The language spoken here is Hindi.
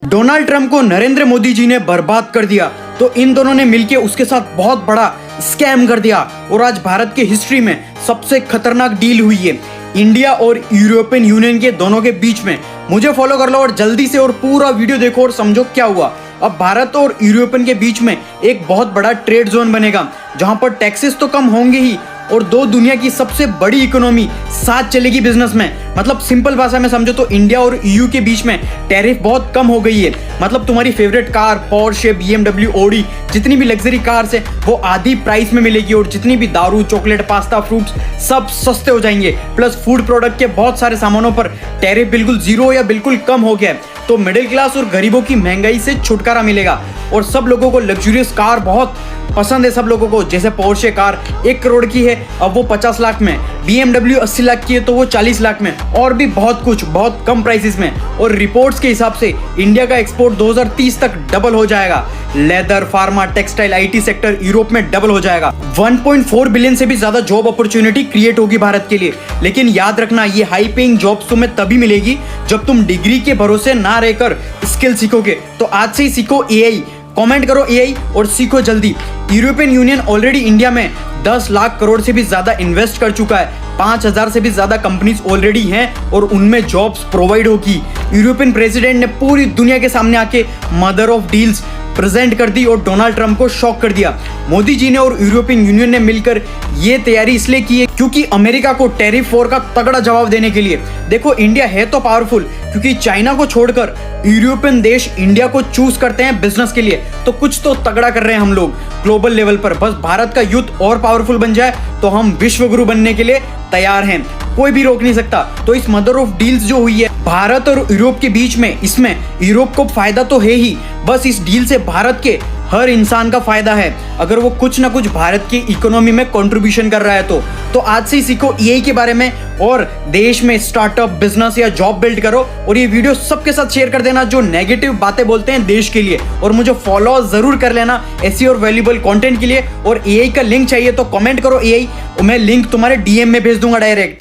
डोनाल्ड ट्रंप को नरेंद्र मोदी जी ने बर्बाद कर दिया, तो इन दोनों ने मिलकर उसके साथ बहुत बड़ा स्कैम कर दिया और आज भारत के हिस्ट्री में सबसे खतरनाक डील हुई है इंडिया और यूरोपियन यूनियन के दोनों के बीच में। मुझे फॉलो कर लो और जल्दी से और पूरा वीडियो देखो और समझो क्या हुआ। अब भारत और यूरोपियन के बीच में एक बहुत बड़ा ट्रेड जोन बनेगा जहां पर टैक्सेस तो कम होंगे ही और दो दुनिया की सबसे बड़ी इकोनॉमी साथ चलेगी बिजनेस में। मतलब सिंपल भाषा में समझो तो इंडिया और ईयू के बीच में टैरिफ बहुत कम हो गई है। मतलब तुम्हारी favourite car Porsche, BMW, Audi जितनी भी लग्जरी कार्स है वो आधी प्राइस में मिलेगी और जितनी भी दारू, चॉकलेट, पास्ता, फ्रूट्स सब सस्ते हो जाएंगे। प्लस फूड प्रोडक्ट के बहुत सारे सामानों पर टैरिफ बिल्कुल जीरो या बिल्कुल कम हो गया है। तो मिडिल क्लास और गरीबों की महंगाई से छुटकारा मिलेगा और सब लोगों को लग्जरियस कार बहुत पसंद है। सब लोगों को जैसे पोर्शे कार 1 करोड़ की है अब वो 50 लाख में, BMW 80 लाख की है तो वो 40 लाख में, और भी बहुत कुछ बहुत कम प्राइसेस में। और रिपोर्ट्स के हिसाब से इंडिया का एक्सपोर्ट 2030 तक डबल हो जाएगा। Leather, pharma, textile, IT sector Europe में डबल हो जाएगा। 1.4 बिलियन से भी ज्यादा जॉब अपॉर्चुनिटी क्रिएट होगी भारत के लिए। लेकिन याद रखना ये हाई पेइंग जॉब्स तुम्हें तभी मिलेगी जब तुम डिग्री के भरोसे ना रहकर स्किल सीखोगे। तो आज से ही सीखो AI, कमेंट करो AI और सीखो जल्दी। यूरोपियन यूनियन ऑलरेडी इंडिया में 10 लाख करोड़ से भी ज्यादा इन्वेस्ट कर चुका है। 5000 से भी ज्यादा कंपनीज ऑलरेडी हैं और उनमें जॉब्स प्रोवाइड होगी। यूरोपियन प्रेसिडेंट ने पूरी दुनिया के सामने आके मदर ऑफ डील्स प्रेजेंट कर दी और डोनाल्ड ट्रंप को शॉक कर दिया। मोदी जी ने और यूरोपियन यूनियन ने मिलकर ये तैयारी इसलिए की है क्योंकि अमेरिका को टैरिफ वॉर का तगड़ा जवाब देने के लिए। देखो इंडिया है तो पावरफुल क्योंकि चाइना को छोड़कर यूरोपियन देश इंडिया को चूज करते हैं बिजनेस के लिए, तो कुछ तो तगड़ा कर रहे हैं हम लोग ग्लोबल लेवल पर। बस भारत का यूथ और पावरफुल बन जाए तो हम विश्व गुरु बनने के लिए तैयार हैं, कोई भी रोक नहीं सकता। तो इस मदर ऑफ डील्स जो हुई है भारत और यूरोप के बीच में, इसमें यूरोप को फायदा तो है ही, बस इस डील से भारत के हर इंसान का फायदा है अगर वो कुछ ना कुछ भारत की इकोनॉमी में कंट्रीब्यूशन कर रहा है। तो आज से ही सीखो EI के बारे में और देश में स्टार्टअप, बिजनेस या जॉब बिल्ड करो। और ये वीडियो सबके साथ शेयर कर देना जो नेगेटिव बातें बोलते हैं देश के लिए, और मुझे फॉलो जरूर कर लेना ऐसी और वैल्यूबल कंटेंट के लिए। और EI का लिंक चाहिए तो कमेंट करो EI और मैं लिंक तुम्हारे DM में भेज दूंगा डायरेक्ट।